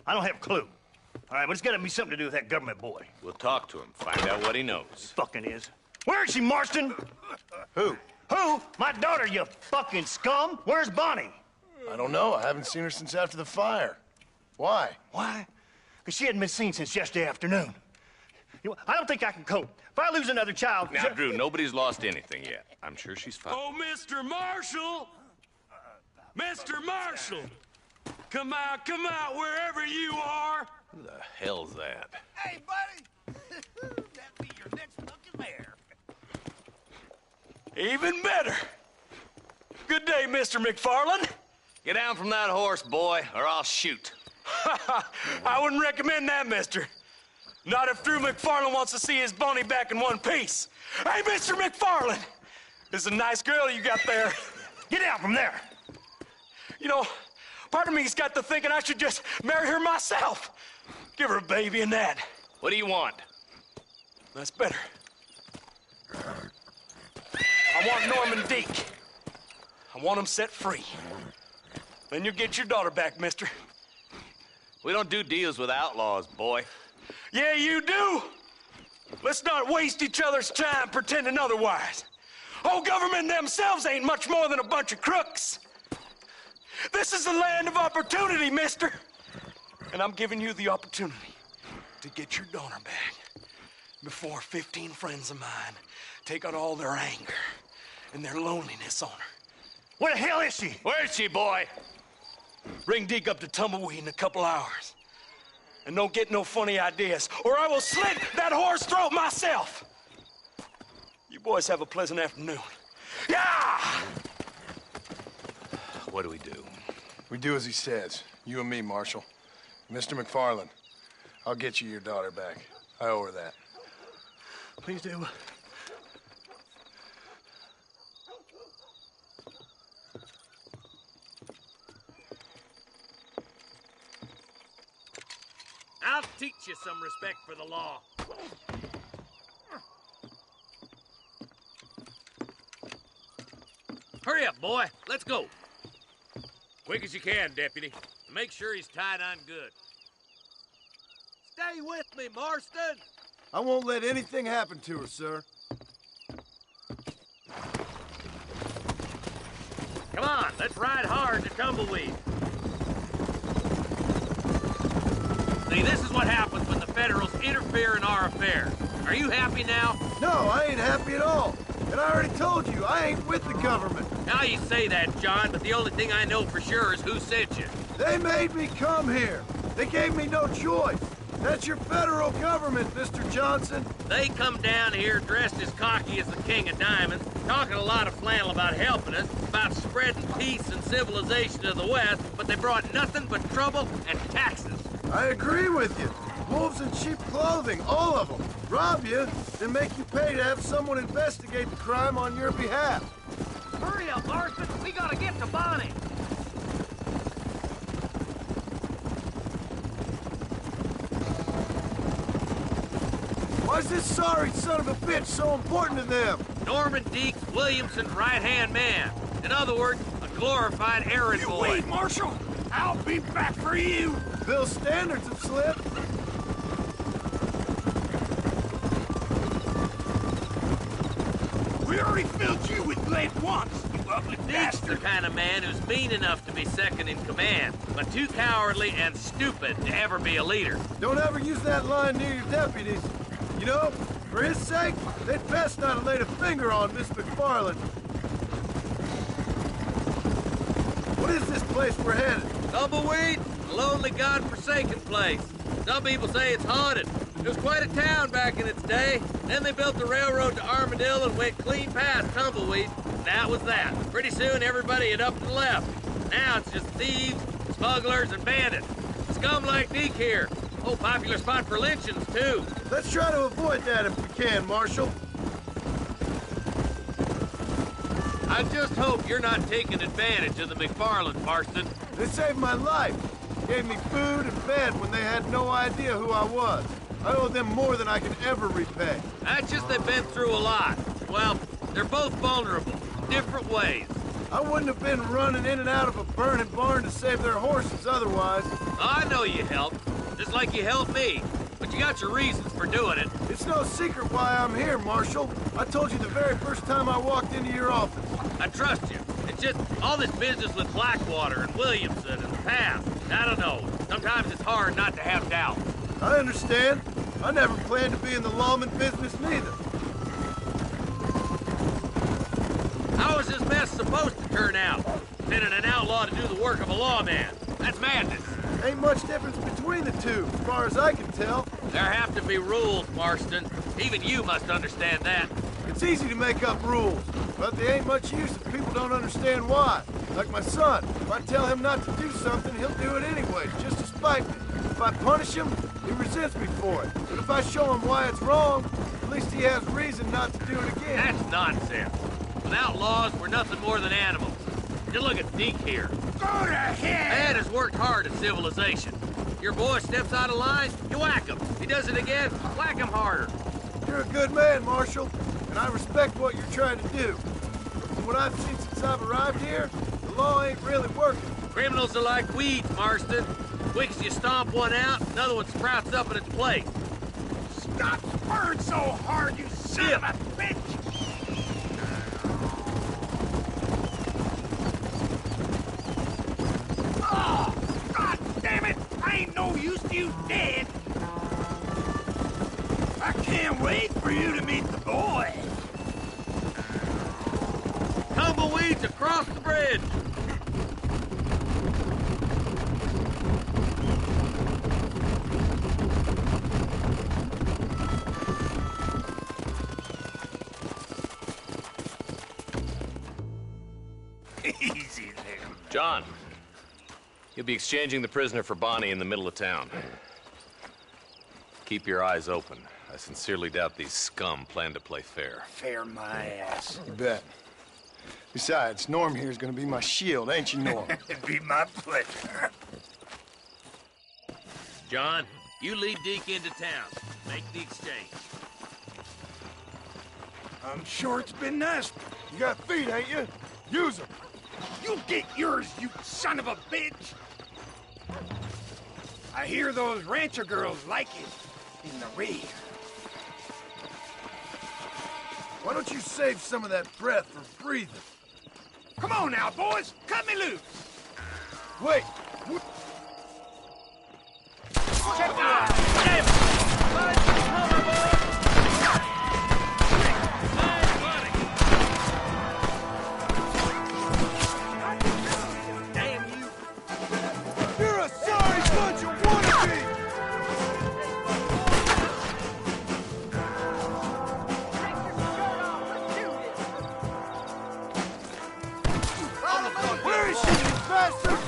I don't have a clue. All right, but it's gotta be something to do with that government boy. We'll talk to him, find out what he knows. Fucking is. Where is she, Marston? Who? Who? My daughter, you fucking scum! Where's Bonnie? I don't know. I haven't seen her since after the fire. Why? Why? Because she hadn't been seen since yesterday afternoon. You know, I don't think I can cope. If I lose another child... Now, Drew, nobody's lost anything yet. I'm sure she's fine. Oh, Mr. Marshall! Mr. Marshall! Come out, wherever you are! Who the hell's that? Hey, buddy! That'll be your next lucky bear. Even better! Good day, Mr. McFarland. Get down from that horse, boy, or I'll shoot. I wouldn't recommend that, mister. Not if Drew McFarland wants to see his Bonnie back in one piece. Hey, Mr. McFarland! This is a nice girl you got there. Get out from there! You know, part of me's got to thinking I should just marry her myself. Give her a baby and that. What do you want? That's better. I want Norman Deek. I want him set free. Then you'll get your daughter back, mister. We don't do deals with outlaws, boy. Yeah, you do. Let's not waste each other's time pretending otherwise. Oh, government themselves ain't much more than a bunch of crooks. This is the land of opportunity, mister. And I'm giving you the opportunity to get your daughter back before 15 friends of mine take out all their anger and their loneliness on her. Where the hell is she? Where is she, boy? Bring Deke up to Tumbleweed in a couple hours. And don't get no funny ideas, or I will slit that whore's throat myself. You boys have a pleasant afternoon. Yeah! What do we do? We do as he says. You and me, Marshal. Mr. McFarland, I'll get you your daughter back. I owe her that. Please do. I'll teach you some respect for the law. Hurry up, boy. Let's go. Quick as you can, deputy. Make sure he's tied on good. Stay with me, Marston. I won't let anything happen to her, sir. Come on, let's ride hard to Tumbleweed. See, this is what happens when the Federals interfere in our affairs. Are you happy now? No, I ain't happy at all. And I already told you, I ain't with the government. Now you say that, John, but the only thing I know for sure is who sent you. They made me come here. They gave me no choice. That's your federal government, Mr. Johnson. They come down here dressed as cocky as the King of Diamonds, talking a lot of flannel about helping us, about spreading peace and civilization to the West, but they brought nothing but trouble and taxes. I agree with you. Wolves in cheap clothing, all of them. Rob you, then make you pay to have someone investigate the crime on your behalf. Hurry up, Marston. We gotta get to Bonnie. Why's this sorry son of a bitch so important to them? Norman Deeks, Williamson's right-hand man. In other words, a glorified errand boy. Wait, Marshal! I'll be back for you! Bill's standards have slipped. We already filled you with lead once, you ugly Deeks the bastard! kind of man who's mean enough to be second in command, but too cowardly and stupid to ever be a leader. Don't ever use that line near your deputies. You know, for his sake, they'd best not have laid a finger on Miss McFarland. What is this place we're headed? Tumbleweed, a lonely, god-forsaken place. Some people say it's haunted. It was quite a town back in its day. Then they built the railroad to Armadillo and went clean past Tumbleweed. And that was that. Pretty soon, everybody had up and left. Now it's just thieves, smugglers, and bandits. Scum like Deke here. Oh, popular spot for lynchings, too. Let's try to avoid that if we can, Marshal. I just hope you're not taking advantage of the McFarland, Marston. They saved my life. Gave me food and bed when they had no idea who I was. I owe them more than I can ever repay. That's just they've been through a lot. Well, they're both vulnerable, different ways. I wouldn't have been running in and out of a burning barn to save their horses otherwise. I know you helped. just like you helped me. But you got your reasons for doing it. It's no secret why I'm here, Marshal. I told you the very first time I walked into your office. I trust you. It's just all this business with Blackwater and Williamson and the past. I don't know. Sometimes it's hard not to have doubt. I understand. I never planned to be in the lawman business neither. How is this mess supposed to turn out? Sending an outlaw to do the work of a lawman. That's madness. Ain't much difference between the two, as far as I can tell. There have to be rules, Marston. Even you must understand that. It's easy to make up rules, but they ain't much use if people don't understand why. Like my son. If I tell him not to do something, he'll do it anyway, just to spite me. If I punish him, he resents me for it. But if I show him why it's wrong, at least he has reason not to do it again. That's nonsense. With outlaws, we're nothing more than animals. Just look at Deke here. Go to hell! Dad has worked hard at civilization. Your boy steps out of line, you whack him. He does it again, whack him harder. You're a good man, Marshal, and I respect what you're trying to do. From what I've seen since I've arrived here, the law ain't really working. Criminals are like weeds, Marston. Quick as you stomp one out, another one sprouts up in its place. Stop spurring so hard, you son of a bitch! Oh, God damn it! I ain't no use to you dead! I can't wait for you to meet the boys! Tumbleweeds across the bridge! Easy there. John, you'll be exchanging the prisoner for Bonnie in the middle of town. Keep your eyes open. I sincerely doubt these scum plan to play fair. Fair my ass. You bet. Besides, Norm here's gonna be my shield, ain't you, Norm? It'd be my pleasure. John, you lead Deke into town. Make the exchange. I'm sure it's been nice. You got feet, ain't you? Use them. You get yours, you son of a bitch! I hear those rancher girls like it in the rear. Why don't you save some of that breath for breathing? Come on now, boys! Cut me loose! Wait! Check it out! Damn you! You're a sorry bunch of wannabes! Where is she, you bastard?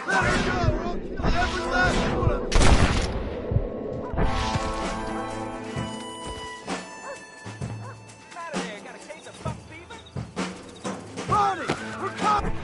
Let her go, or I'll kill every last one of them! Bonnie, we're coming!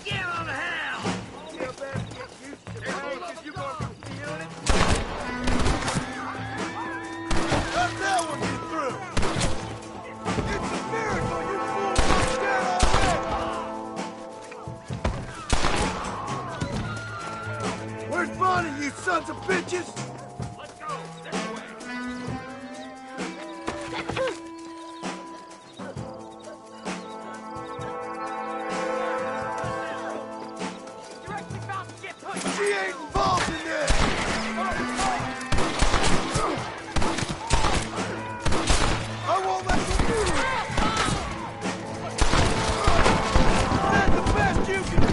Get on the house! You better get used to it, because you're gonna be feeling it. How'd that one get through? It's a miracle you fools are dead already! Where's Bonnie, you sons of bitches? Let's go! This way! Directly about to get pushed! She ain't involved in this! I won't let you do it! That's the best you can do!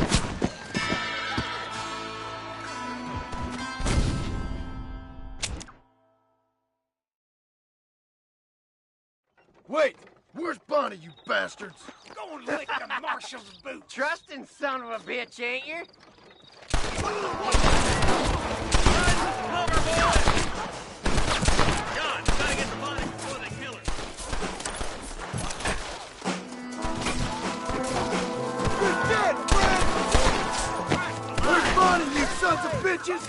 Wait! Where's Bonnie, you bastards? Go and lick the marshal's boots! Trusting son of a bitch, ain't you? John, you gotta get the body before they kill her. You're dead, Fred! Where's Bonnie, you sons of bitches?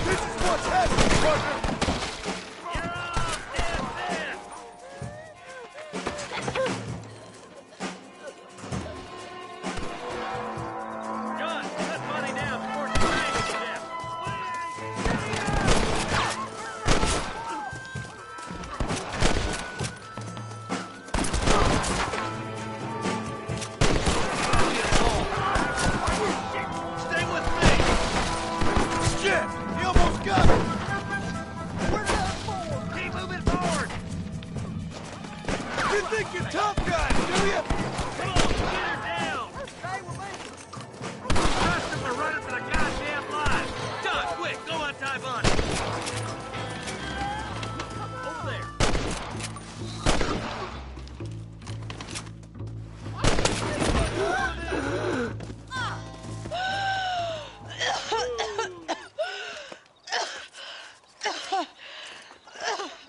This is what's happening, partner! John, cut Bonnie down before she bangs to death. Stay with me. Shit! He almost got it! Keep moving forward! You think you're tough guys, do you? Come on, get her down. Rest of them are running for the goddamn line! John, quick, go untie Bonnie. Over there.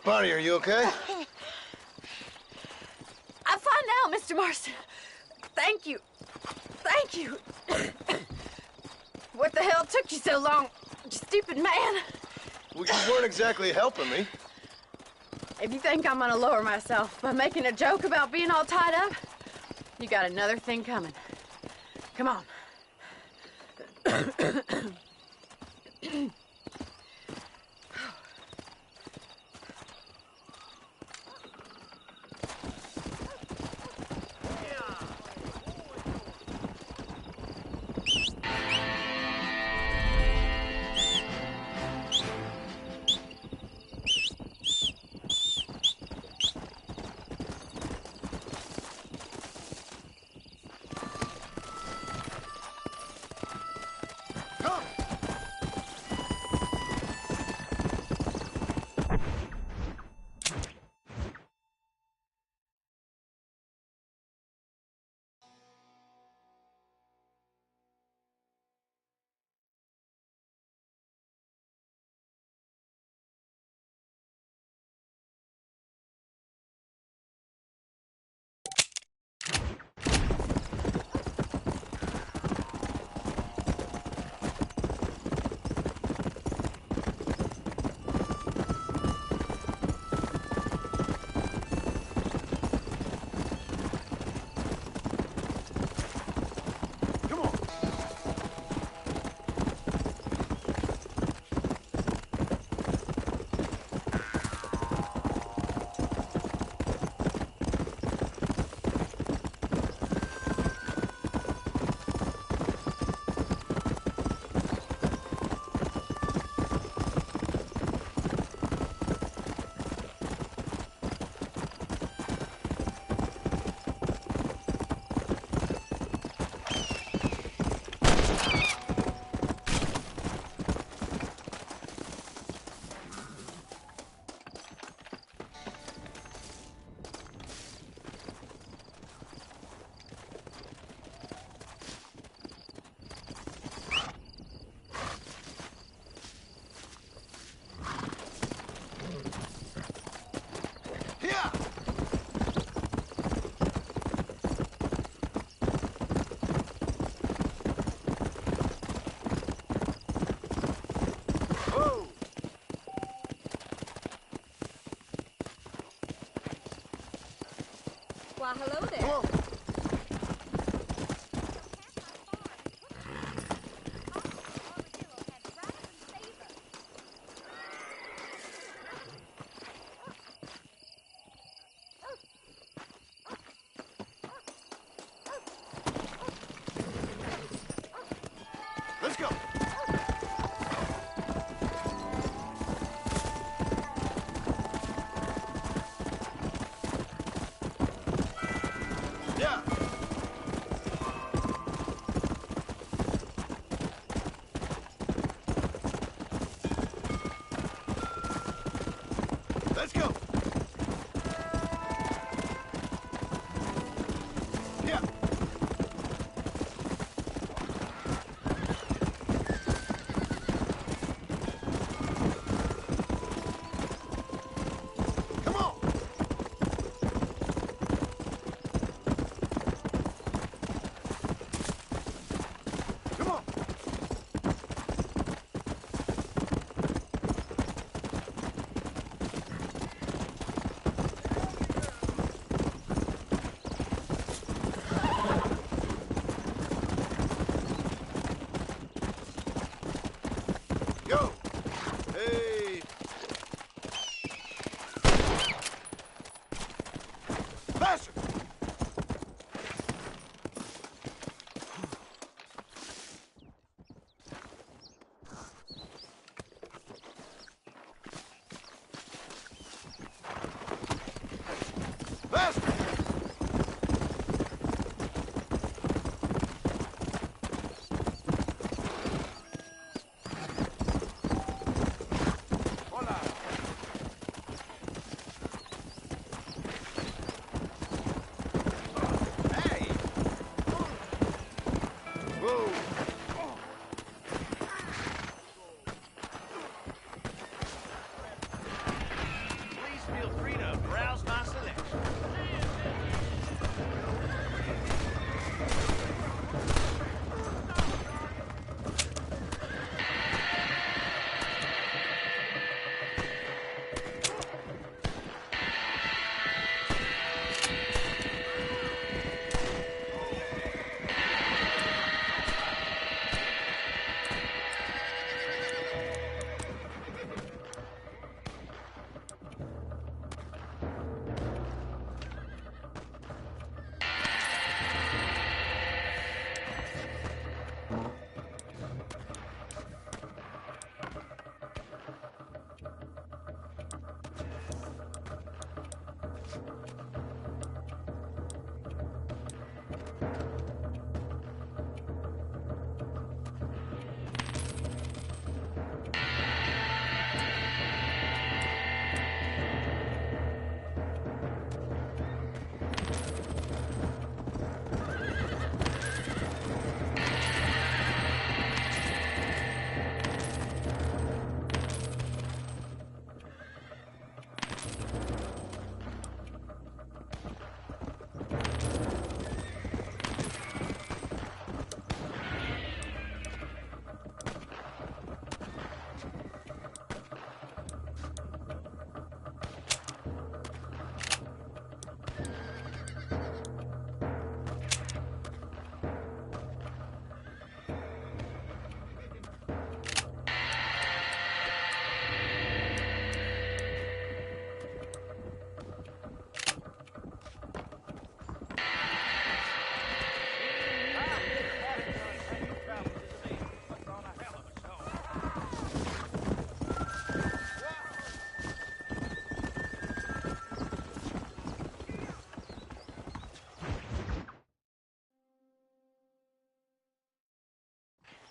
Bonnie, are you okay? I'm fine now, Mr. Marston. Thank you. Thank you. What the hell took you so long, you stupid man? Well, you weren't exactly helping me. If you think I'm gonna lower myself by making a joke about being all tied up, you got another thing coming. Come on. Why, hello there. Come on. Let's go. Yeah. Let's go. Yeah. Come on. Come on. Go. Hey. Faster. Faster. Hola. Hey. Whoa. Please feel free to browse my selection.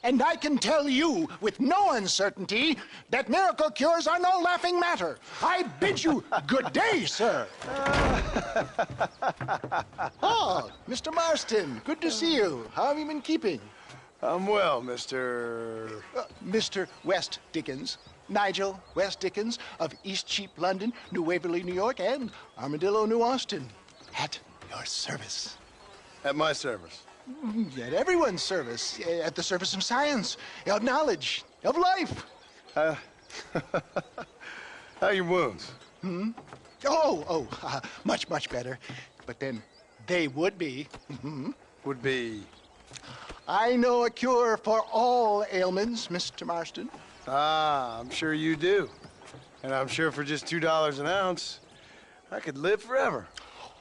And I can tell you with no uncertainty that miracle cures are no laughing matter. I bid you good day, sir. Oh, Mr. Marston, good to see you. How have you been keeping? I'm well, Mr. Mr. West Dickens. Nigel West Dickens of East Cheap, London, New Waverly, New York, and Armadillo, New Austin. At your service. At my service. At everyone's service. At the service of science, of knowledge, of life. How are your wounds? Much, much better. But then, They would be. Would be... I know a cure for all ailments, Mr. Marston. Ah, I'm sure you do. And I'm sure for just $2 an ounce, I could live forever.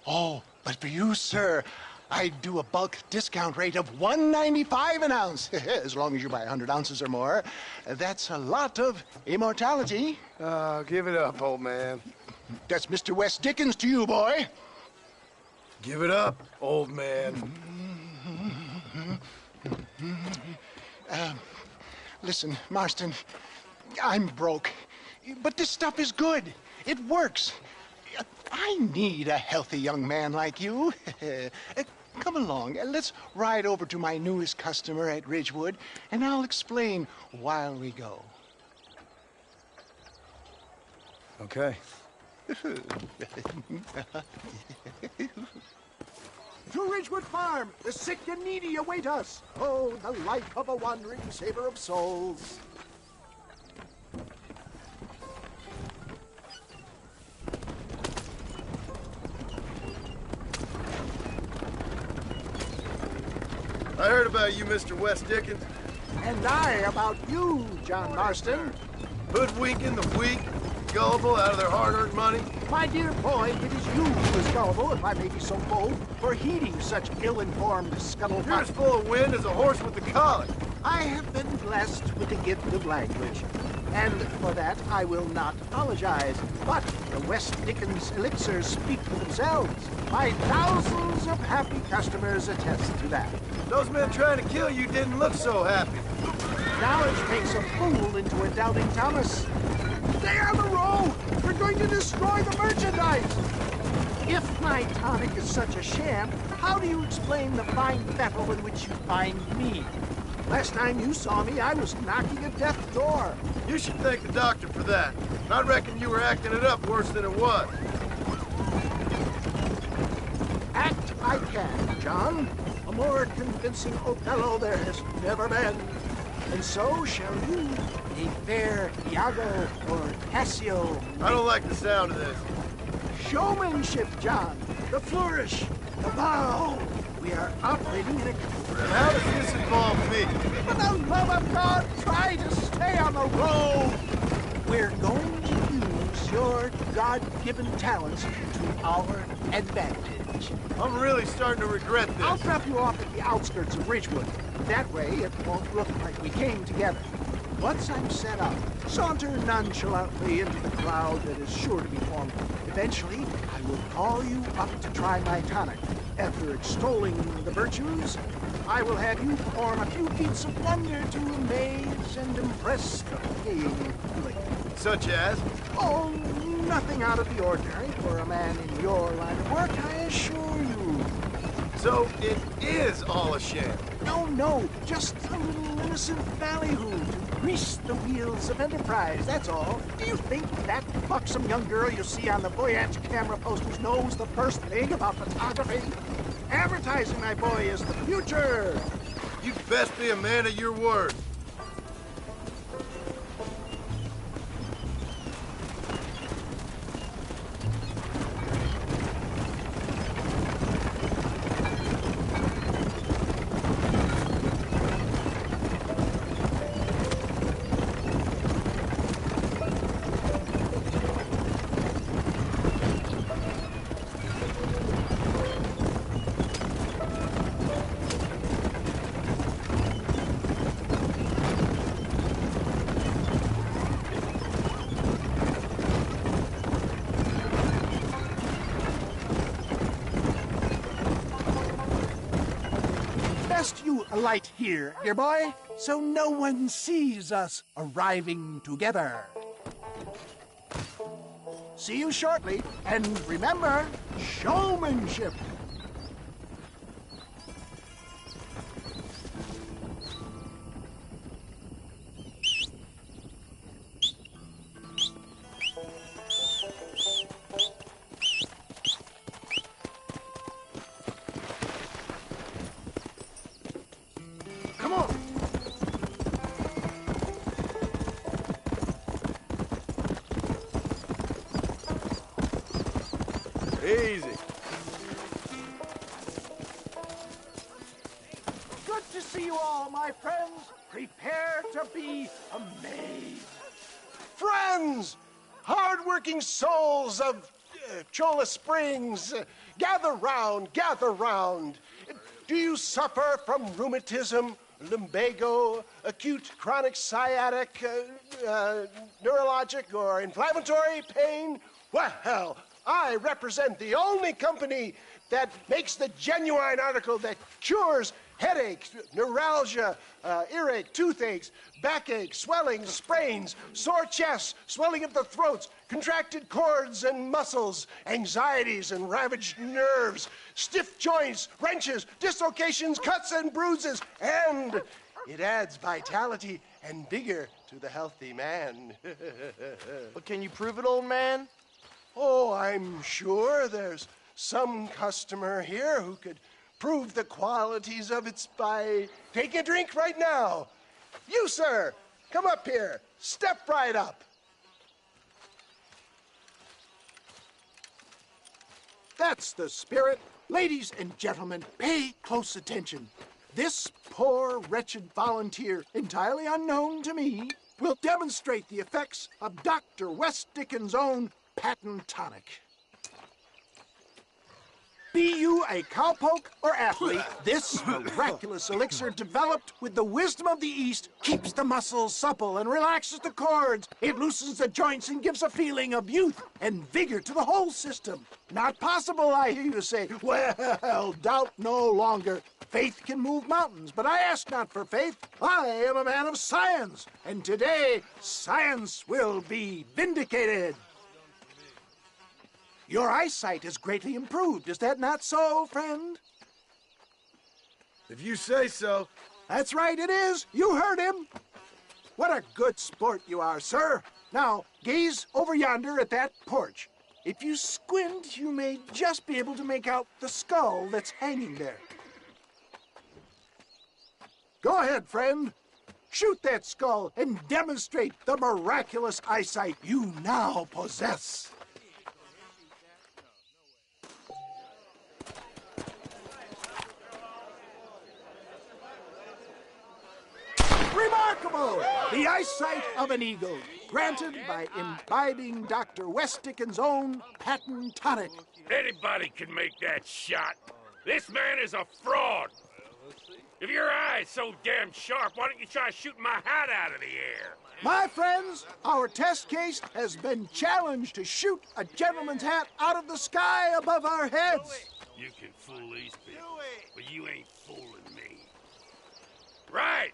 Oh, but for you, sir, I'd do a bulk discount rate of $1.95 an ounce, as long as you buy 100 ounces or more. That's a lot of immortality. Give it up, old man. That's Mr. West Dickens to you, boy. Give it up, old man. Listen, Marston, I'm broke, but this stuff is good. It works. I need a healthy young man like you. Come along, let's ride over to my newest customer at Ridgewood, and I'll explain while we go. Okay. To Ridgewood Farm, the sick and needy await us. Oh, the life of a wandering saver of souls. I heard about you, Mr. West Dickens. And I about you, John Marston. Hoodwinking the weak, gullible out of their hard-earned money. My dear boy, it is you who is gullible, if I may be so bold, for heeding such ill-informed scuttlebutt. You're as full of wind as a horse with the colic. I have been blessed with the gift of language, and for that I will not apologize. But the West Dickens elixirs speak for themselves. My thousands of happy customers attest to that. Those men trying to kill you didn't look so happy. Knowledge makes a fool into a doubting Thomas. Stay on the road! We're going to destroy the merchandise! If my tonic is such a sham, how do you explain the fine battle in which you find me? Last time you saw me, I was knocking at death's door. You should thank the doctor for that. I reckon you were acting it up worse than it was. Act I can, John. A more convincing Othello there has never been. And so shall you, a fair Iago or Cassio. I don't like the sound of this. Showmanship, John. The flourish, the bow. We are operating in a... And how does this involve me? For the love of God, try to stay on the road. We're going to use your God-given talents to our advantage. I'm really starting to regret this. I'll drop you off at the outskirts of Ridgewood. That way, it won't look like we came together. Once I'm set up, saunter nonchalantly into the crowd that is sure to be forming. Eventually, I will call you up to try my tonic. After extolling the virtues, I will have you perform a few feats of wonder to amaze and impress the paying public. Such as? Oh, nothing out of the ordinary for a man in your line of work, I assure you. So it is all a sham? No, just a little innocent ballyhoo to grease the wheels of enterprise, that's all. Do you think that buxom young girl you see on the voyage camera posters knows the first thing about photography? Advertising, my boy, is the future. You best be a man of your word. You alight here, dear boy, so no one sees us arriving together. See you shortly, and remember, showmanship. Easy. friends, hard-working souls of Cholla Springs, gather round, gather round. Do you suffer from rheumatism, lumbago, acute chronic sciatic, neurologic, or inflammatory pain? Well, I represent the only company that makes the genuine article that cures headaches, neuralgia, earache, toothaches, backache, swelling, sprains, sore chests, swelling of the throats, contracted cords and muscles, anxieties and ravaged nerves, stiff joints, wrenches, dislocations, cuts and bruises, and it adds vitality and vigor to the healthy man. But can you prove it, old man? Oh, I'm sure there's some customer here who could prove the qualities of it by taking a drink right now. You, sir, come up here. Step right up. That's the spirit. Ladies and gentlemen, pay close attention. This poor, wretched volunteer, entirely unknown to me, will demonstrate the effects of Dr. West Dickens' own patent tonic. Be you a cowpoke or athlete, this miraculous elixir developed with the wisdom of the East keeps the muscles supple and relaxes the cords. It loosens the joints and gives a feeling of youth and vigor to the whole system. Not possible, I hear you say. Well, doubt no longer. Faith can move mountains, but I ask not for faith. I am a man of science, and today science will be vindicated. Your eyesight has greatly improved. Is that not so, friend? If you say so. That's right, it is. You heard him. What a good sport you are, sir. Now, gaze over yonder at that porch. If you squint, you may just be able to make out the skull that's hanging there. Go ahead, friend. Shoot that skull and demonstrate the miraculous eyesight you now possess. Remarkable! The eyesight of an eagle, granted by imbibing Dr. West Dickens' own patent tonic. Anybody can make that shot. This man is a fraud. If your eye's so damn sharp, why don't you try shooting my hat out of the air? My friends, our test case has been challenged to shoot a gentleman's hat out of the sky above our heads. You can fool these people, but you ain't fooling me. Right.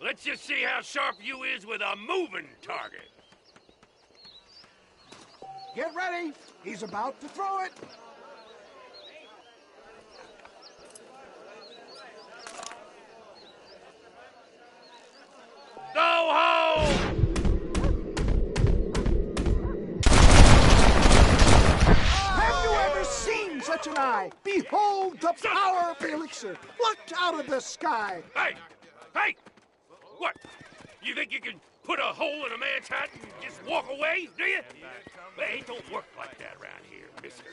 Let's just see how sharp you is with a moving target. Get ready. He's about to throw it. Go home! Have you ever seen such an eye? Behold the power of the elixir, plucked out of the sky. Hey! Hey! What? You think you can put a hole in a man's hat and just walk away, do you? Hey, it don't work like that around here, mister.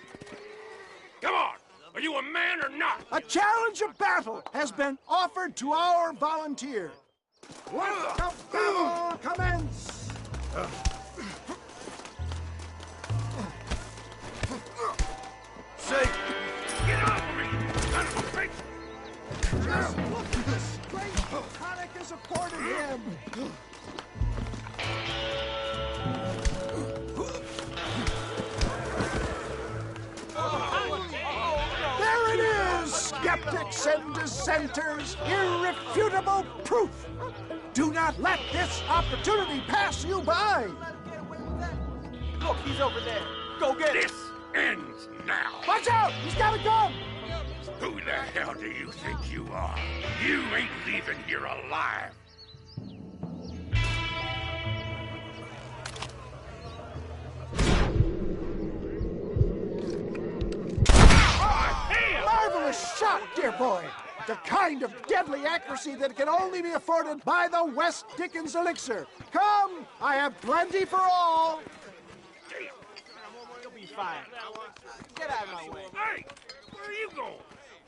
Come on! Are you a man or not? A challenge of battle has been offered to our volunteer. Let the battle commence! Say, Get off of me, son of a bitch! Just look at the strength tonic has afforded him. There it is, skeptics and dissenters, irrefutable proof. Do not let this opportunity pass you by. Look, he's over there. Go get him. This ends now. Watch out, he's got a gun. Who the hell do you think you are? You ain't leaving here alive. Marvelous shot, dear boy. The kind of deadly accuracy that can only be afforded by the West Dickens elixir. Come, I have plenty for all. You'll be fine. Get out of my way. Hey, where are you going?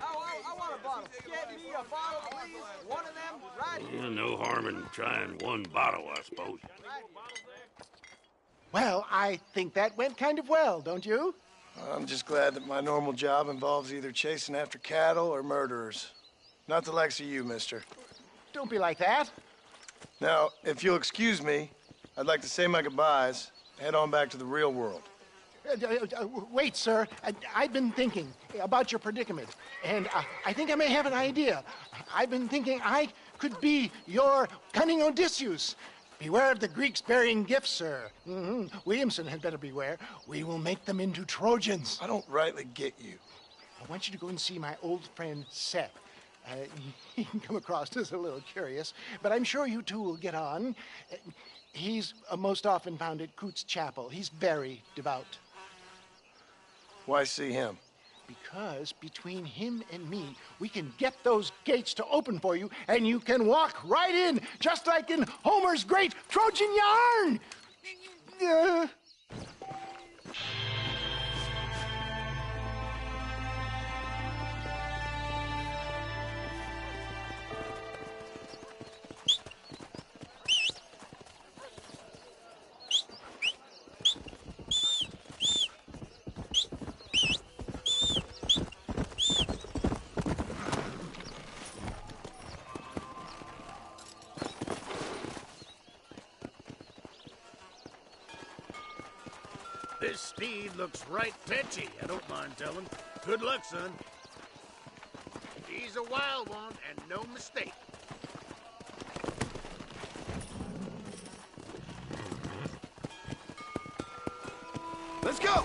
I want a bottle. Get me a bottle, please. One of them, right? Yeah, no harm in trying one bottle, I suppose. Well, I think that went kind of well, don't you? I'm just glad that my normal job involves either chasing after cattle or murderers. Not the likes of you, mister. Don't be like that. Now, if you'll excuse me, I'd like to say my goodbyes, head on back to the real world. Wait, sir. I've been thinking about your predicament, and I think I may have an idea. I've been thinking I could be your cunning Odysseus. Beware of the Greeks bearing gifts, sir. Williamson had better beware. We will make them into Trojans. I don't rightly get you. I want you to go and see my old friend Seth. He can come across as a little curious, but I'm sure you two will get on. He's most often found at Coots Chapel. He's very devout. Why see him? Because between him and me, we can get those gates to open for you, and you can walk right in, just like in Homer's great Trojan yarn! This steed looks right fetchy, I don't mind telling. Good luck, son. He's a wild one, and no mistake. Let's go!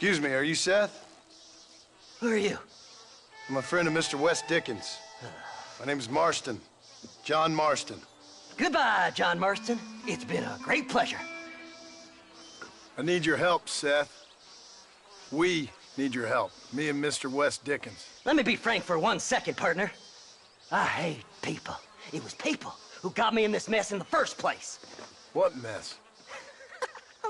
Excuse me, are you Seth? Who are you? I'm a friend of Mr. Wes Dickens. My name is Marston. John Marston. Goodbye, John Marston. It's been a great pleasure. I need your help, Seth. We need your help. Me and Mr. Wes Dickens. Let me be frank for 1 second, partner. I hate people. It was people who got me in this mess in the first place. What mess?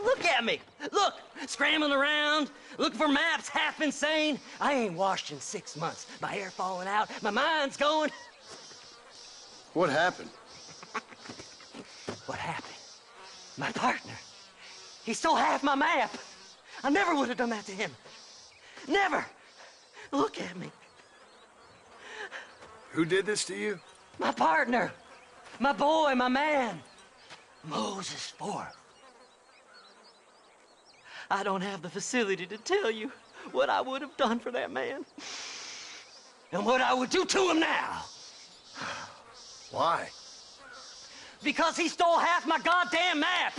Look at me. Look, scrambling around, looking for maps, half insane. I ain't washed in 6 months. My hair falling out, my mind's going. What happened? What happened? My partner. He stole half my map. I never would have done that to him. Never. Look at me. Who did this to you? My partner. My boy, my man. Moses Ford. I don't have the facility to tell you what I would have done for that man. And what I would do to him now. Why? Because he stole half my goddamn map.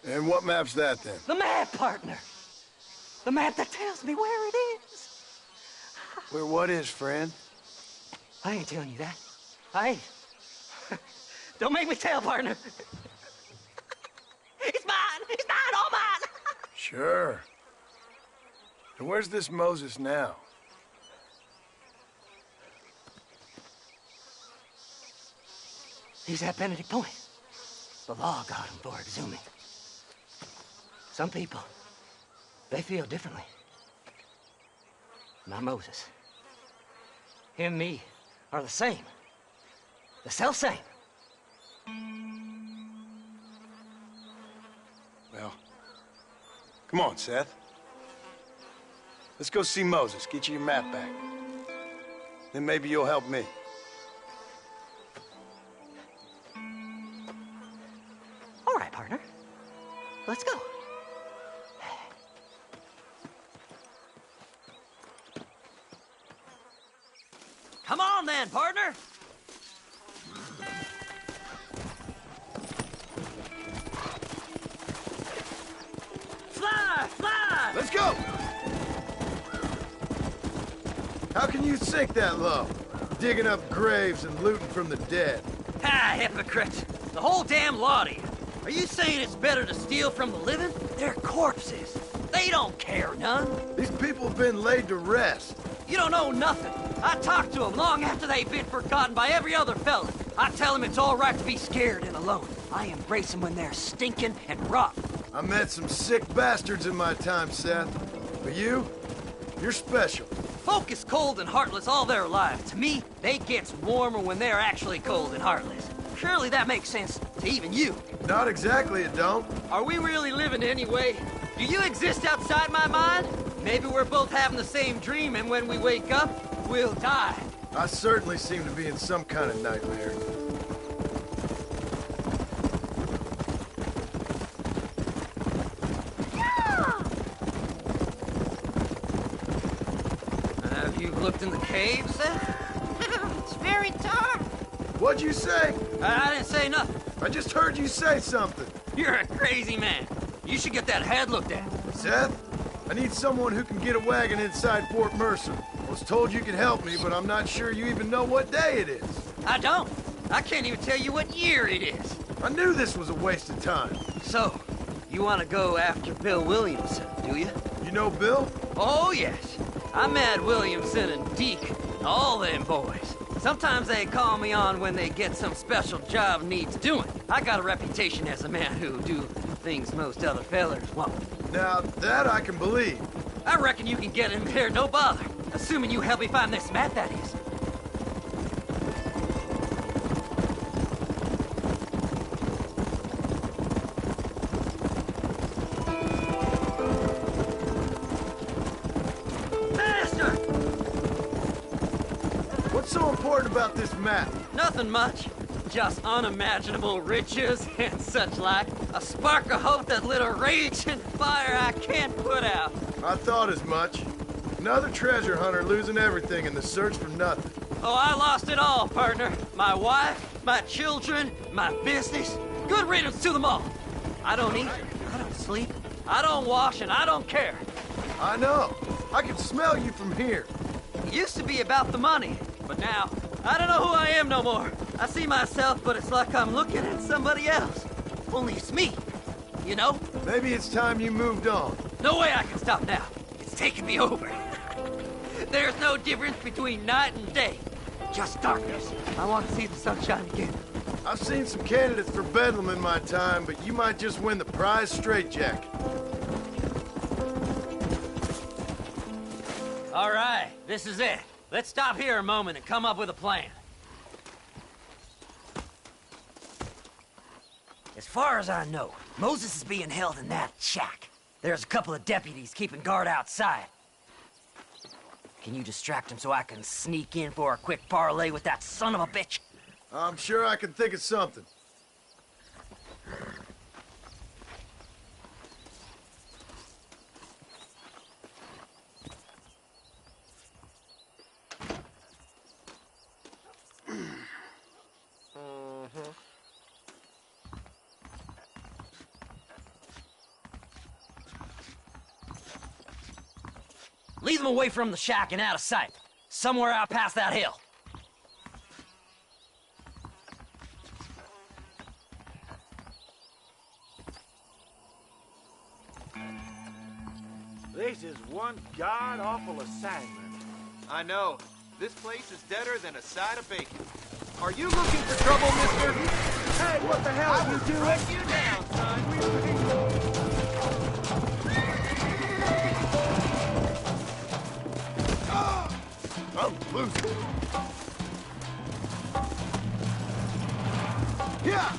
And what map's that, then? The map, partner. The map that tells me where it is. Where what is, friend? I ain't telling you that. I ain't. Don't make me tell, partner. It's mine! It's mine, all mine! Sure. And where's this Moses now? He's at Benedict Point. The law got him for exhuming. Some people, they feel differently. Not Moses. Him and me are the same. The self-same. Well, come on, Seth. Let's go see Moses, get you your map back. Then maybe you'll help me. All right, partner. Let's go. Come on then, partner. Fly, fly! Let's go! How can you sink that low? Digging up graves and looting from the dead. Ah, hypocrite. The whole damn lot of you. Are you saying it's better to steal from the living? They're corpses. They don't care none. These people have been laid to rest. You don't know nothing. I talked to them long after they've been forgotten by every other fella. I tell them it's all right to be scared and alone. I embrace them when they're stinking and rotten. I met some sick bastards in my time, Seth. But you're special. Folk is cold and heartless all their lives. To me, they gets warmer when they're actually cold and heartless. Surely that makes sense to even you. Not exactly, it don't. Are we really living anyway? Do you exist outside my mind? Maybe we're both having the same dream, and when we wake up, we'll die. I certainly seem to be in some kind of nightmare. Have you looked in the caves, Seth? It's very dark. What'd you say? I didn't say nothing. I just heard you say something. You're a crazy man. You should get that head looked at. Seth, I need someone who can get a wagon inside Fort Mercer. I was told you could help me, but I'm not sure you even know what day it is. I don't. I can't even tell you what year it is. I knew this was a waste of time. So, you want to go after Bill Williamson, do you? You know Bill? Oh, yes. I met Williamson and Deke, all them boys. Sometimes they call me on when they get some special job needs doing. I got a reputation as a man who do things most other fellers won't. Now, that I can believe. I reckon you can get in there, no bother. Assuming you help me find this map, that is. Master! What's so important about this map? Nothing much. Just unimaginable riches and such like. A spark of hope that lit a raging fire I can't put out. I thought as much. Another treasure hunter losing everything in the search for nothing. Oh, I lost it all, partner. My wife, my children, my business. Good riddance to them all. I don't eat, I don't sleep, I don't wash, and I don't care. I know. I can smell you from here. It used to be about the money, but now, I don't know who I am no more. I see myself, but it's like I'm looking at somebody else. Only it's me, you know? Maybe it's time you moved on. No way I can stop now. It's taking me over. There's no difference between night and day. Just darkness. I want to see the sunshine again. I've seen some candidates for Bedlam in my time, but you might just win the prize straitjacket. All right, this is it. Let's stop here a moment and come up with a plan. As far as I know, Moses is being held in that shack. There's a couple of deputies keeping guard outside. Can you distract him so I can sneak in for a quick parlay with that son of a bitch? I'm sure I can think of something. Lead them away from the shack and out of sight. Somewhere out past that hill. This is one god-awful assignment. I know. This place is deader than a side of bacon. Are you looking for trouble, mister? Hey, what the hell are you doing? Break you down, son. I'm losing. Yeah!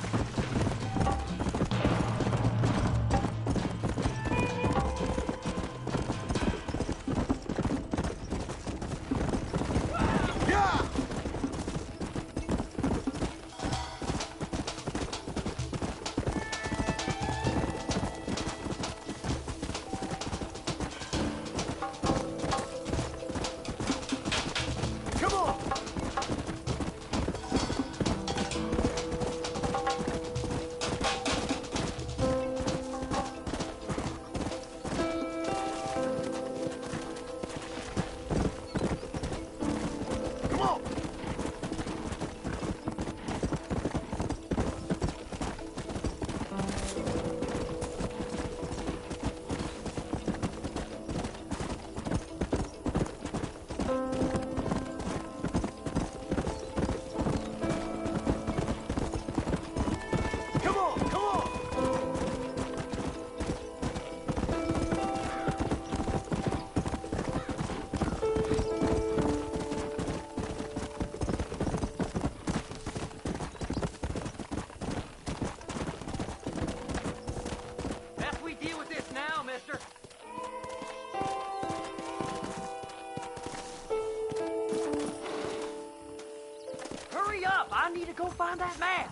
I need to go find that man.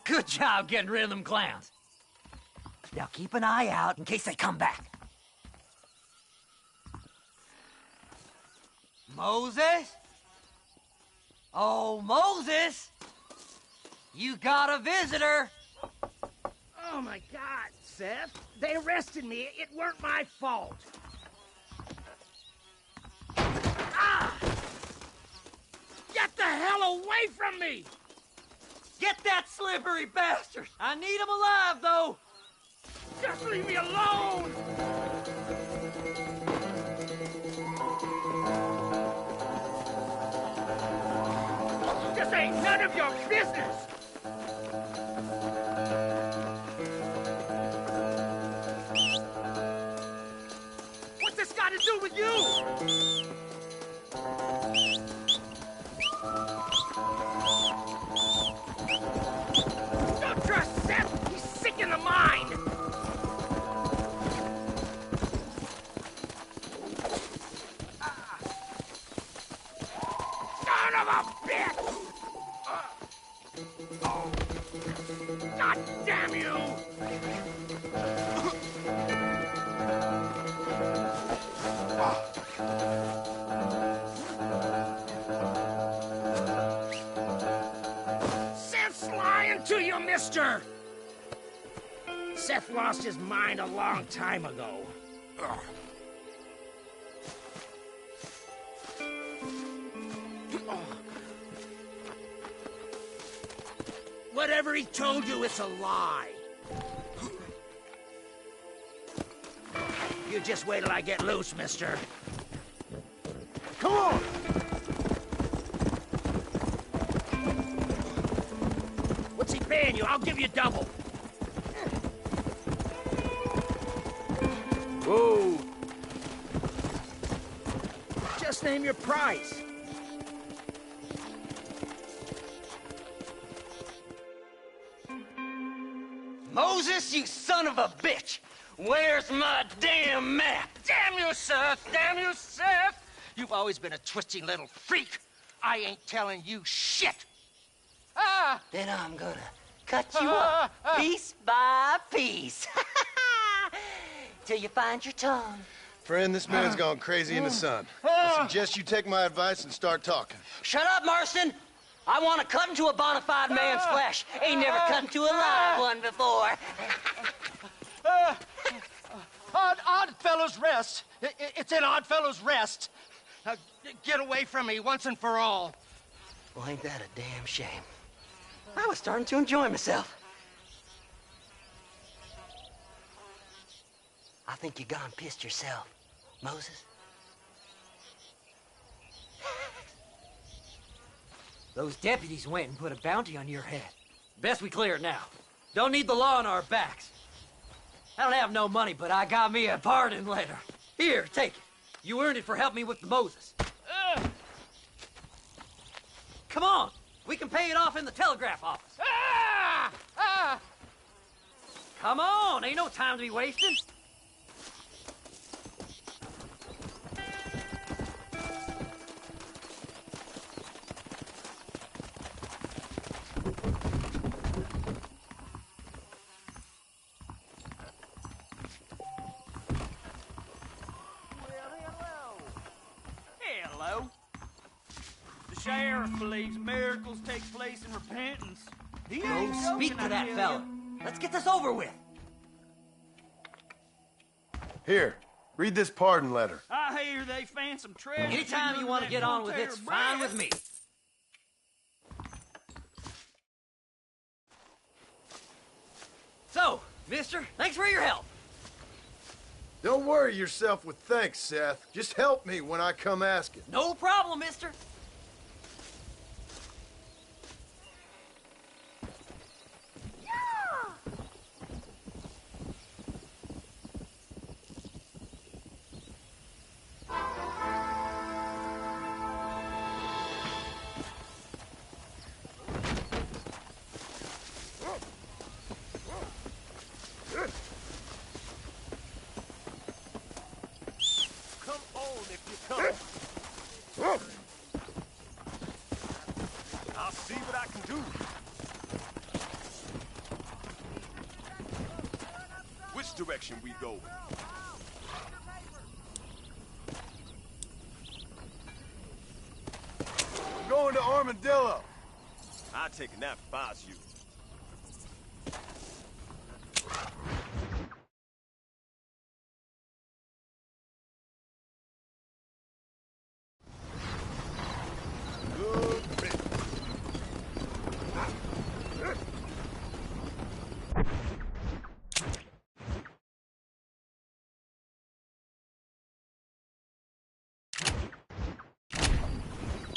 Good job getting rid of them clowns. Now keep an eye out in case they come back. Moses? Oh, Moses! You got a visitor. Oh, my God, Seth. They arrested me. It weren't my fault. Ah! Get the hell away from me! Get that slippery bastard! I need him alive, though! Just leave me alone! This ain't none of your business! What's this got to do with you? Don't trust Seth! He's sick in the mind! Son of a bitch! God damn you! Seth's lying to you, mister! Seth lost his mind a long time ago. Whatever he told you, it's a lie. You just wait till I get loose, mister. Come on! paying you. I'll give you double. Whoa. Just name your price. Moses, you son of a bitch! Where's my damn map? Damn you, Seth! Damn you, Seth! You've always been a twisty little freak. I ain't telling you shit. Ah! Then I'm gonna cut you up piece by piece. Till you find your tongue. Friend, this man's gone crazy in the sun. I suggest you take my advice and start talking. Shut up, Marston! I want to cut into a bona fide man's flesh. Ain't never cut into a live one before. Oddfellows Rest. It's in Oddfellows Rest. Now, get away from me once and for all. Well, ain't that a damn shame? I was starting to enjoy myself. I think you gone pissed yourself, Moses. Those deputies went and put a bounty on your head. Best we clear it now. Don't need the law on our backs. I don't have no money, but I got me a pardon letter. Here, take it. You earned it for helping me with the Moses. Come on. We can pay it off in the telegraph office. Come on. Ain't no time to be wasting. Hello. The sheriff believes miracles take place in repentance. He ain't Go joking, speak to I that tell fella. Let's get this over with. Here, read this pardon letter. I hear they found some treasure. Anytime you want to get on with it's fine with me. So, mister, thanks for your help. Don't worry yourself with thanks, Seth. Just help me when I come asking. No problem, mister. I'll see what I can do. Which direction we go? I'm going to Armadillo. I'd take a nap if I was you.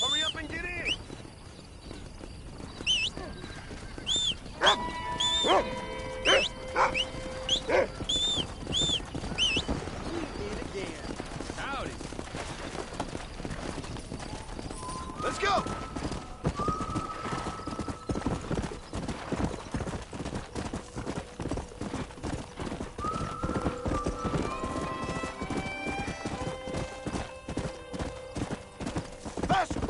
Hurry up and get in! Howdy. Let's go. Faster.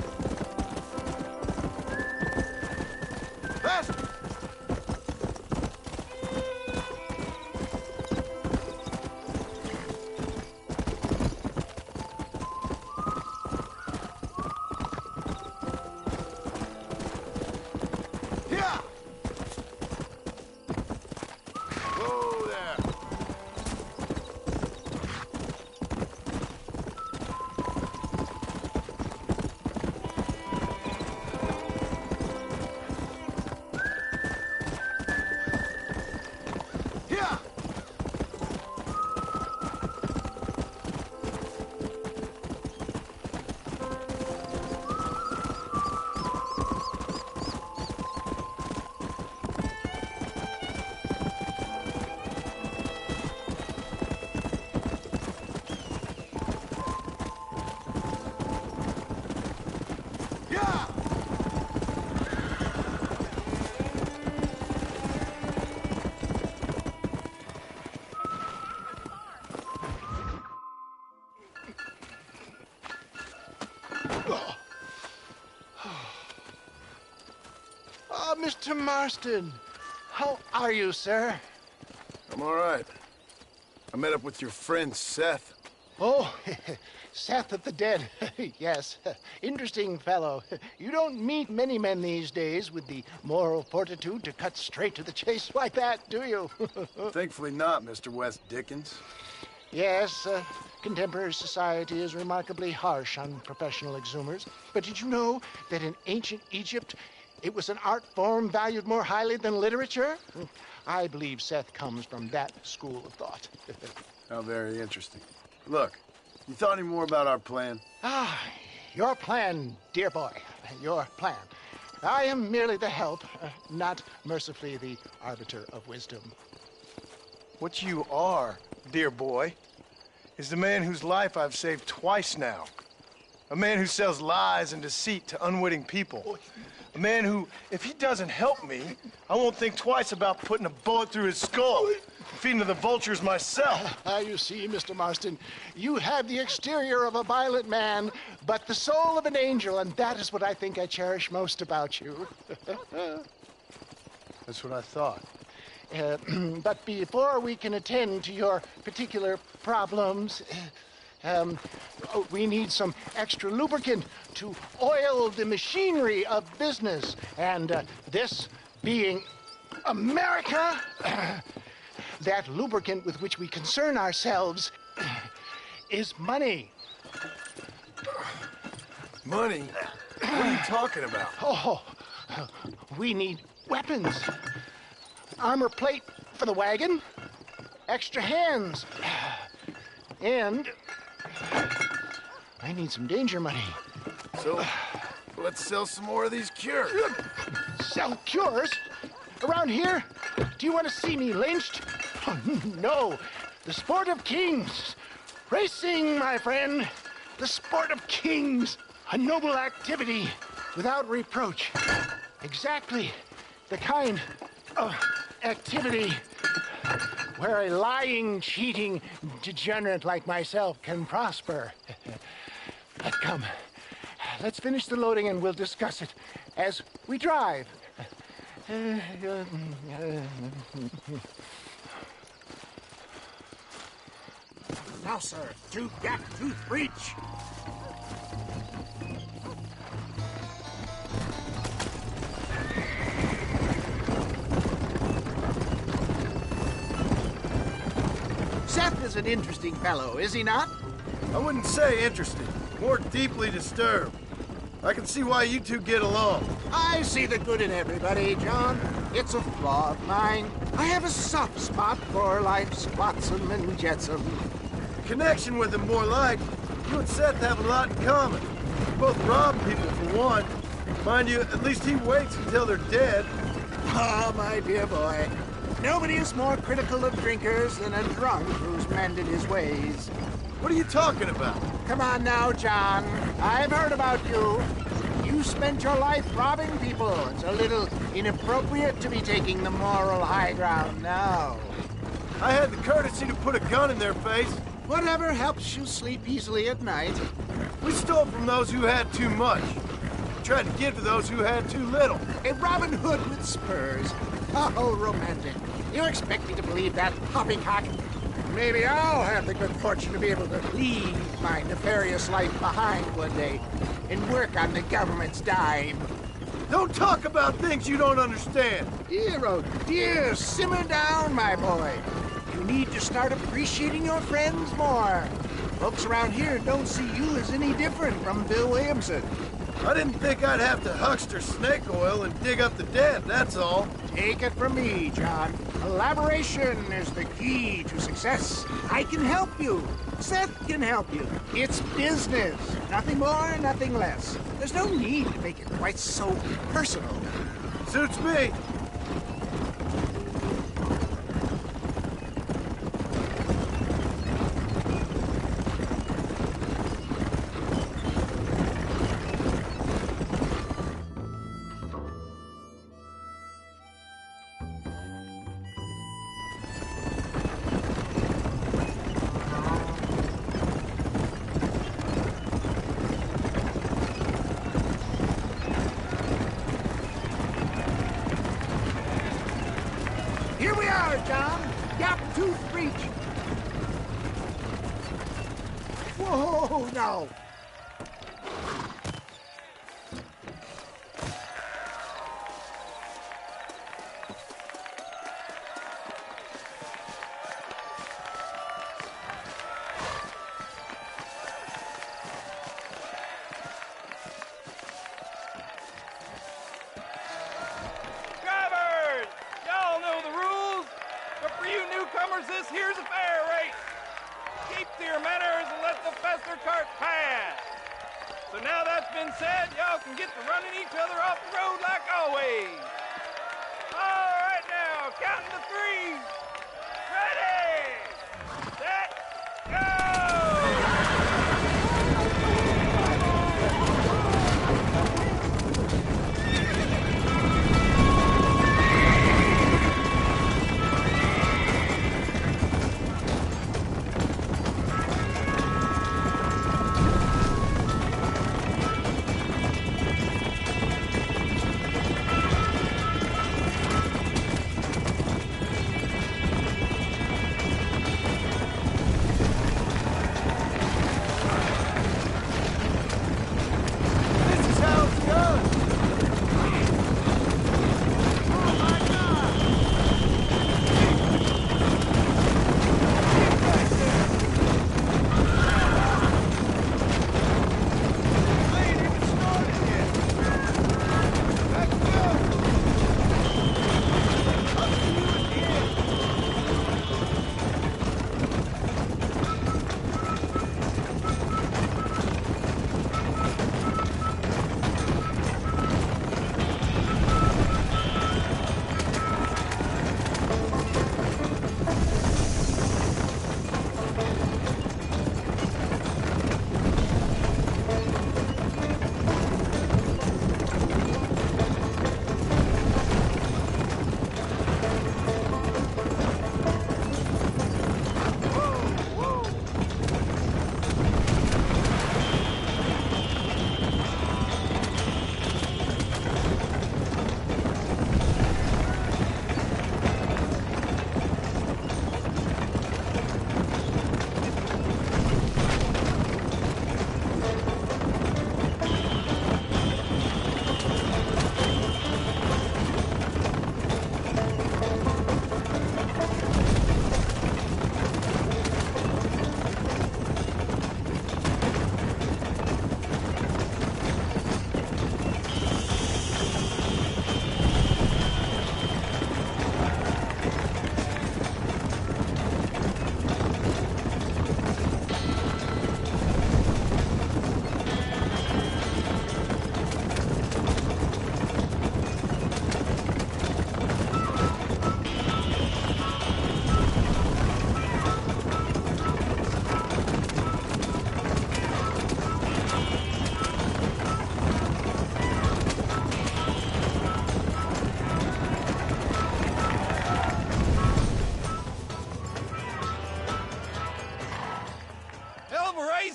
Faster. Mr. Marston. How are you, sir? I'm all right. I met up with your friend, Seth. Oh, Seth of the Dead. Yes, interesting fellow. You don't meet many men these days with the moral fortitude to cut straight to the chase like that, do you? Thankfully not, Mr. West Dickens. Yes, contemporary society is remarkably harsh on professional exhumers. But did you know that in ancient Egypt, it was an art form valued more highly than literature? I believe Seth comes from that school of thought. How very interesting. Look, you thought any more about our plan? Ah, your plan, dear boy, your plan. I am merely the help, not mercifully the arbiter of wisdom. What you are, dear boy, is the man whose life I've saved twice now. A man who sells lies and deceit to unwitting people. A man who, if he doesn't help me, I won't think twice about putting a bullet through his skull and feeding to the vultures myself. You see, Mr. Marston, you have the exterior of a violent man, but the soul of an angel, and that is what I think I cherish most about you. That's what I thought. But before we can attend to your particular problems, we need some extra lubricant to oil the machinery of business. And this being America, that lubricant with which we concern ourselves is money. Money? What are you talking about? Oh, we need weapons. Armor plate for the wagon, extra hands, and I need some danger money. So, let's sell some more of these cures. Sell cures? Around here? Do you want to see me lynched? Oh, no. The sport of kings. Racing, my friend. The sport of kings. A noble activity without reproach. Exactly the kind of activity where a lying, cheating degenerate like myself can prosper. But come, let's finish the loading and we'll discuss it as we drive. Now, sir, two gap tooth breach. Seth is an interesting fellow, is he not? I wouldn't say interesting, more deeply disturbed. I can see why you two get along. I see the good in everybody, John. It's a flaw of mine. I have a soft spot for life's flotsam and jetsam. Connection with him, more like. You and Seth have a lot in common. You both rob people, for one. Mind you, at least he waits until they're dead. Ah, my dear boy. Nobody is more critical of drinkers than a drunk who's mended his ways. What are you talking about? Come on now, John. I've heard about you. You spent your life robbing people. It's a little inappropriate to be taking the moral high ground now. I had the courtesy to put a gun in their face. Whatever helps you sleep easily at night. We stole from those who had too much. We tried to give to those who had too little. A Robin Hood with spurs. Oh, romantic. You expect me to believe that poppycock? Maybe I'll have the good fortune to be able to leave my nefarious life behind one day and work on the government's dime. Don't talk about things you don't understand. Dear, oh dear, simmer down, my boy. You need to start appreciating your friends more. Folks around here don't see you as any different from Bill Williamson. I didn't think I'd have to huckster snake oil and dig up the dead, that's all. Take it from me, John. Collaboration is the key to success. I can help you. Seth can help you. It's business. Nothing more, nothing less. There's no need to make it quite so personal. Suits me. tooth breach. Whoa, now. This here's a fair race. Keep to your manners and let the faster cart pass. So now that's been said, y'all can get to running each other off the road like always. All right now, counting to three. Ready, set, go!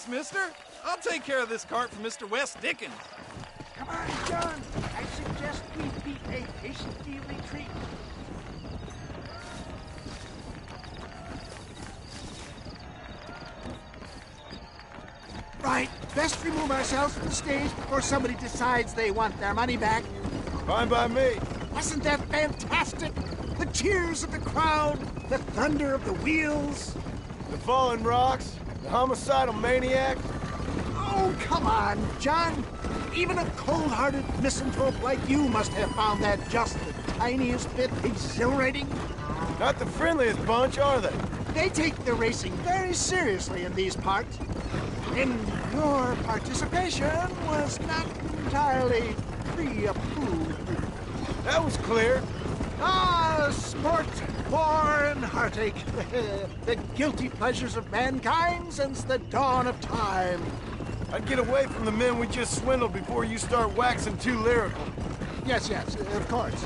Mister. I'll take care of this cart for Mr. West Dickens. Come on, John. I suggest we beat a hasty retreat. Right. Best remove ourselves from the stage before somebody decides they want their money back. Fine by me. Wasn't that fantastic? The cheers of the crowd, the thunder of the wheels. The fallen rocks, the homicidal maniac. Oh, come on, John. Even a cold-hearted misanthrope like you must have found that just the tiniest bit exhilarating. Not the friendliest bunch, are they? They take their racing very seriously in these parts. And your participation was not entirely pre-approved. That was clear. Ah, sport, war, and heartache. The guilty pleasures of mankind since the dawn of time. I'd get away from the men we just swindled before you start waxing too lyrical. Yes, of course.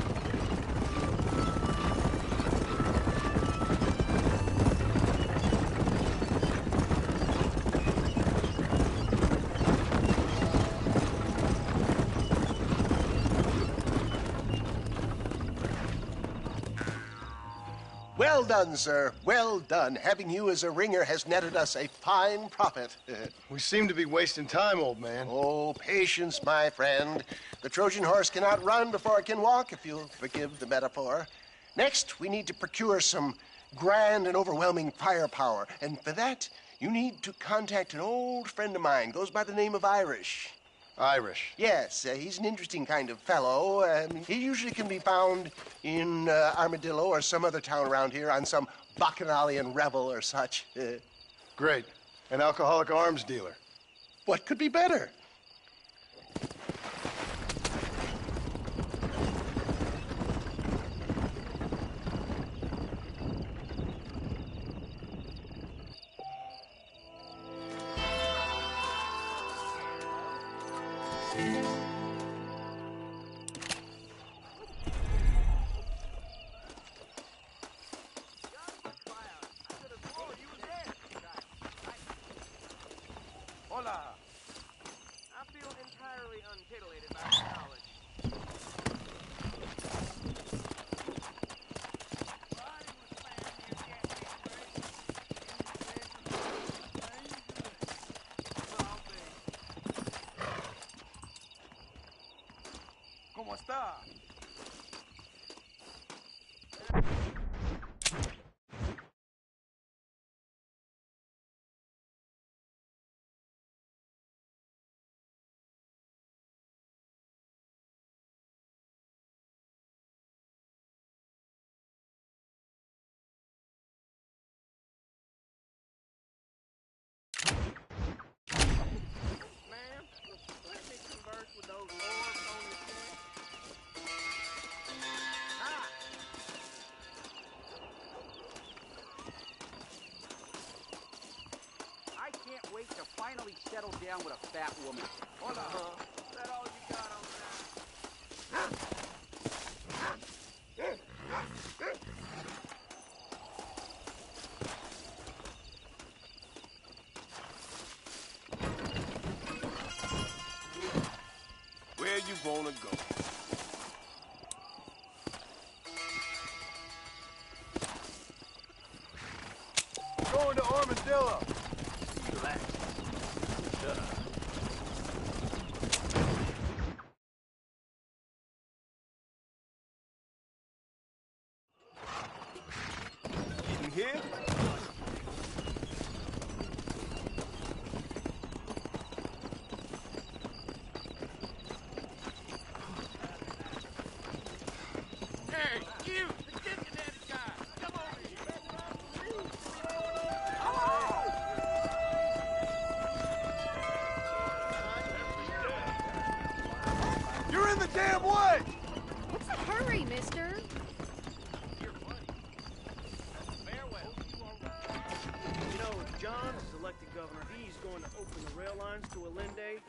Well, Well done, sir. Well done. Having you as a ringer has netted us a fine profit. We seem to be wasting time, old man. Oh, patience, my friend. The Trojan horse cannot run before it can walk, if you'll forgive the metaphor. Next, we need to procure some grand and overwhelming firepower. And for that, you need to contact an old friend of mine. Goes by the name of Irish. Irish? Yes, he's an interesting kind of fellow. He usually can be found in Armadillo or some other town around here on some bacchanalian revel or such. Great. An alcoholic arms dealer. What could be better? Hola. I feel entirely untitillated by your knowledge. ¿Cómo está? Ma'am, let me converse with those orbs on your chest. Hi. I can't wait to finally settle down with a fat woman. Hola. Is that all you got on that? Where you wanna go? Going to Armadillo. Relax. Shut up. Getting here? Hey, you! The Cincinnati guy! Come over here! You're in the damn way! What's the hurry, mister? You know, if John is elected governor, he's going to open the rail lines to Allende.